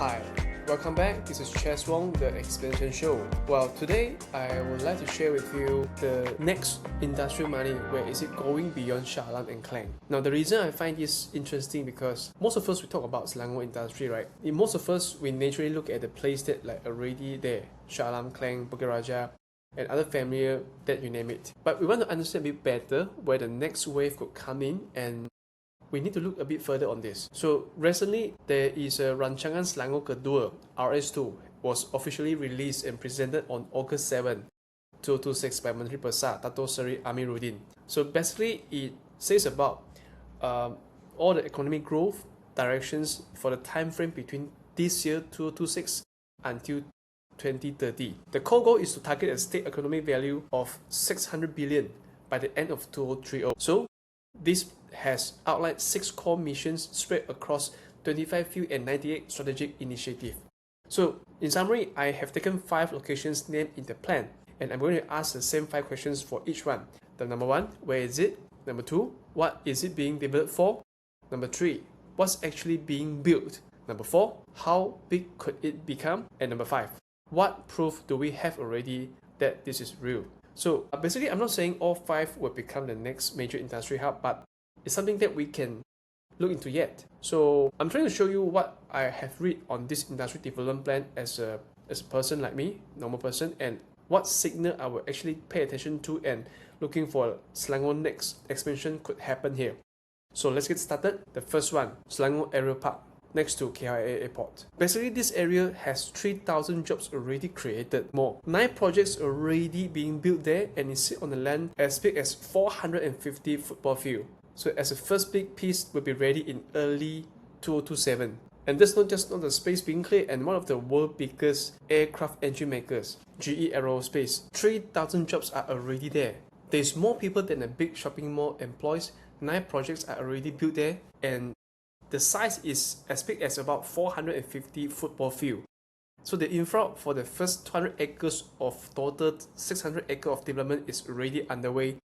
Hi, welcome back. This is Chez Wong, the Expansion Show. Well, today I would like to share with you the next industrial money, where is it going beyond Shah Alam and Klang. Now, the reason I find this interesting because most of us we talk about Selangor industry, right? In most of us, we naturally look at the place that like already there, Shah Alam, Klang, Bukit Raja, and other familiar that you name it. But we want to understand a bit better where the next wave could come in, and we need to look a bit further on this. So recently, there is a Rancangan Selangor Kedua, RS2, was officially released and presented on August 7, 2026 by Menteri Besar Dato Seri Amiruddin. So basically, it says about all the economic growth directions for the time frame between this year 2026 until 2030. The core goal is to target a state economic value of 600 billion by the end of 2030. So this has outlined 6 core missions spread across 25 field and 98 strategic initiatives. So in summary, I have taken 5 locations named in the plan, and I'm going to ask the same 5 questions for each one. The number 1, where is it? Number 2, what is it being developed for? Number 3, what's actually being built? Number 4, how big could it become? And number 5, what proof do we have already that this is real? So basically, I'm not saying all 5 will become the next major industry hub, but it's something that we can look into yet. So I'm trying to show you what I have read on this industry development plan as a person like me, normal person, and what signal I will actually pay attention to and looking for Selangor next expansion could happen here. So let's get started. The first one, Selangor Aero Park, next to KLIA Airport. Basically, this area has 3,000 jobs already created, more 9 projects already being built there, and is sit on the land as big as 450 football field. So as a first big piece will be ready in early 2027. And that's not just the space being cleared, and one of the world's biggest aircraft engine makers, GE Aerospace, 3,000 jobs are already there. There's more people than a big shopping mall employs. 9 projects are already built there, and the size is as big as about 450 football field. So the infra for the first 200 acres of total 600 acres of development is already underway.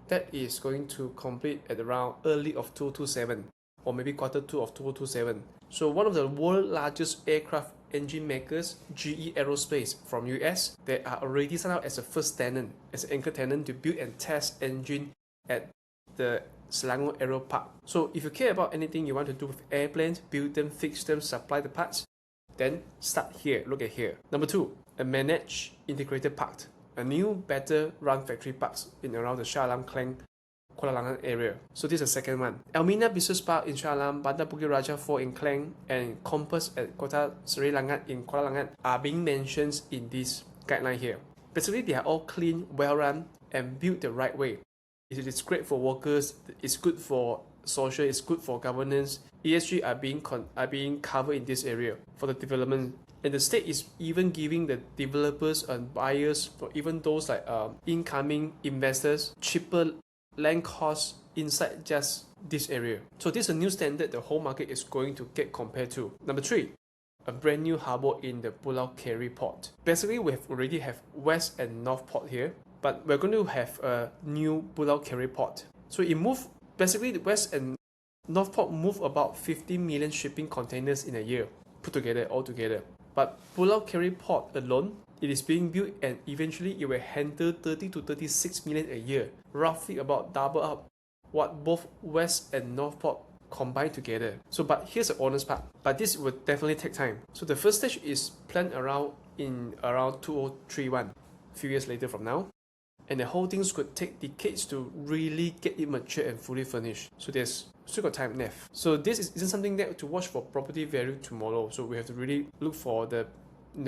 That is going to complete at around early of 2027 or maybe quarter 2 of 2027. So one of the world's largest aircraft engine makers, GE Aerospace from US, they are already signed out as a first tenant, as an anchor tenant to build and test engine at the Selangor Aero Park. So if you care about anything you want to do with airplanes, build them, fix them, supply the parts, then start here, look at here. Number 2, a managed integrated park. A new, better run factory parks in around the Shah Alam Klang, Kuala Langan area. So this is the second one. Elmina Business Park in Shah Alam, Bandar Bukit Raja 4 in Klang, and Compass at Kota Seri Langat in Kuala Langan are being mentioned in this guideline here. Basically, they are all clean, well run, and built the right way. It is great for workers, it's good for social, it's good for governance. ESG are being covered in this area for the development. And the state is even giving the developers and buyers, or even those like incoming investors, cheaper land costs inside just this area. So this is a new standard the whole market is going to get compared to. Number 3, a brand new harbour in the Pulau Keri port. Basically, we already have West and North port here, but we're going to have a new Pulau Keri port. So it moved, basically the West and North port move about 50 million shipping containers in a year, put together, all together. But Pulau Keri port alone, it is being built, and eventually it will handle 30 to 36 million a year, roughly about double up what both West and North port combined together. So but here's the honest part, but this will definitely take time. So the first stage is planned around 2031, a few years later from now. And the whole thing could take decades to really get it mature and fully furnished. So there's still got time left. So this isn't something that to watch for property value tomorrow. So we have to really look for the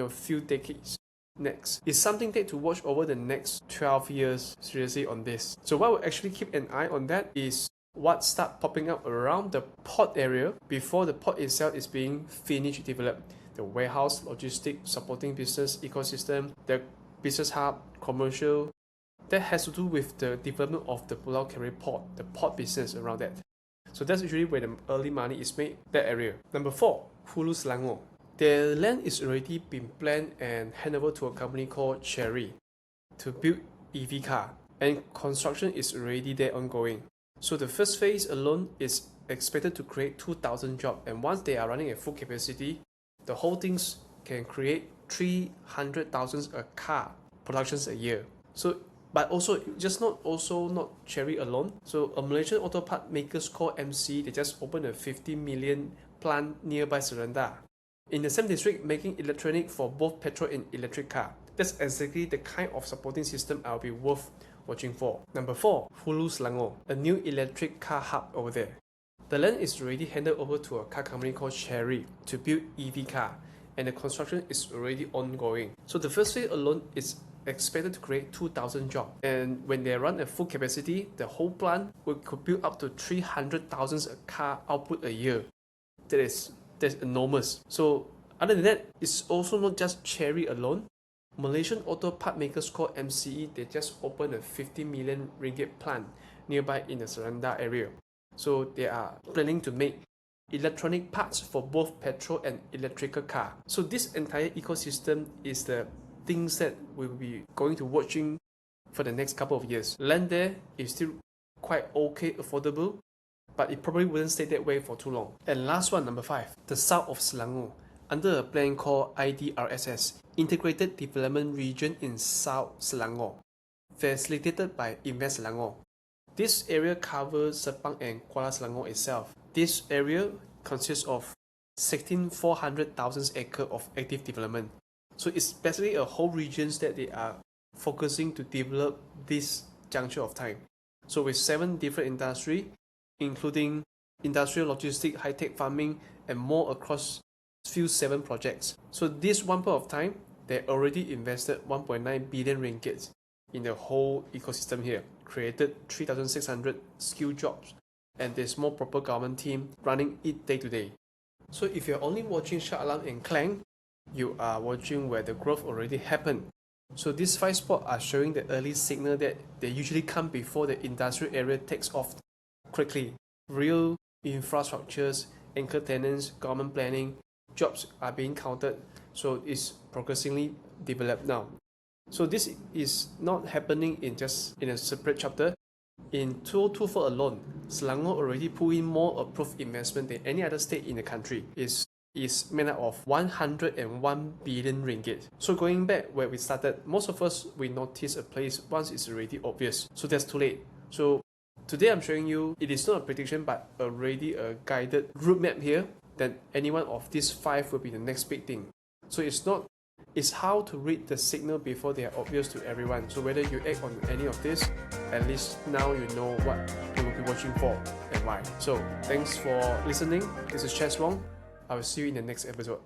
few decades next. It's something that to watch over the next 12 years seriously on this. So what we'll actually keep an eye on that is what start popping up around the port area before the port itself is being finished developed. The warehouse, logistic, supporting business ecosystem, the business hub, commercial, that has to do with the development of the Pulau Keri port, the port business around that. So that's usually where the early money is made, that area. Number 4, Hulu Selangor. The land is already been planned and handed over to a company called Cherry to build EV car, and construction is already there ongoing. So the first phase alone is expected to create 2,000 jobs, and once they are running at full capacity, The whole things can create 300,000 a car productions a year. So, but also not Cherry alone. So a Malaysian auto part makers called MC, they just opened a 50 million plant nearby Serenda. In the same district, making electronic for both petrol and electric car. That's exactly the kind of supporting system I'll be worth watching for. Number 4, Hulu Selangor, a new electric car hub over there. The land is already handed over to a car company called Cherry to build EV car, and the construction is already ongoing. So the first phase alone is expected to create 2,000 jobs, and when they run at full capacity, the whole plant could build up to 300,000 car output a year. That's enormous. So other than that, it's also not just Cherry alone. Malaysian auto part makers called MCE, they just opened a 50 million ringgit plant nearby in the Serenda area. So they are planning to make electronic parts for both petrol and electrical car. So this entire ecosystem is the things that we'll be going to watching for the next couple of years. Land there is still quite okay, affordable, but it probably wouldn't stay that way for too long. And last one, number 5, the south of Selangor, under a plan called IDRSS, Integrated Development Region in South Selangor, facilitated by Invest Selangor. This area covers Sepang and Kuala Selangor itself. This area consists of 16,400,000 acres of active development. So it's basically a whole regions that they are focusing to develop this juncture of time. So with 7 different industries, including industrial, logistic, high-tech farming, and more across few 7 projects. So this one point of time, they already invested 1.9 billion ringgit in the whole ecosystem here, created 3,600 skilled jobs, and there's more proper government team running it day to day. So if you're only watching Shah Alam and Klang, you are watching where the growth already happened. So these 5 spots are showing the early signal that they usually come before the industrial area takes off quickly. Real infrastructures, anchor tenants, government planning, jobs are being counted, so it's progressively developed now. So this is not happening in a separate chapter. In 2024 alone, Selangor already put in more approved investment than any other state in the country. Is made up of 101 billion ringgit. So going back where we started, most of us we notice a place once it's already obvious. So that's too late. So today I'm showing you, it is not a prediction but already a guided route map here, that any one of these 5 will be the next big thing. So it's how to read the signal before they are obvious to everyone. So whether you act on any of this, at least now you know what you will be watching for and why. So thanks for listening. This is Chez Wong. I will see you in the next episode.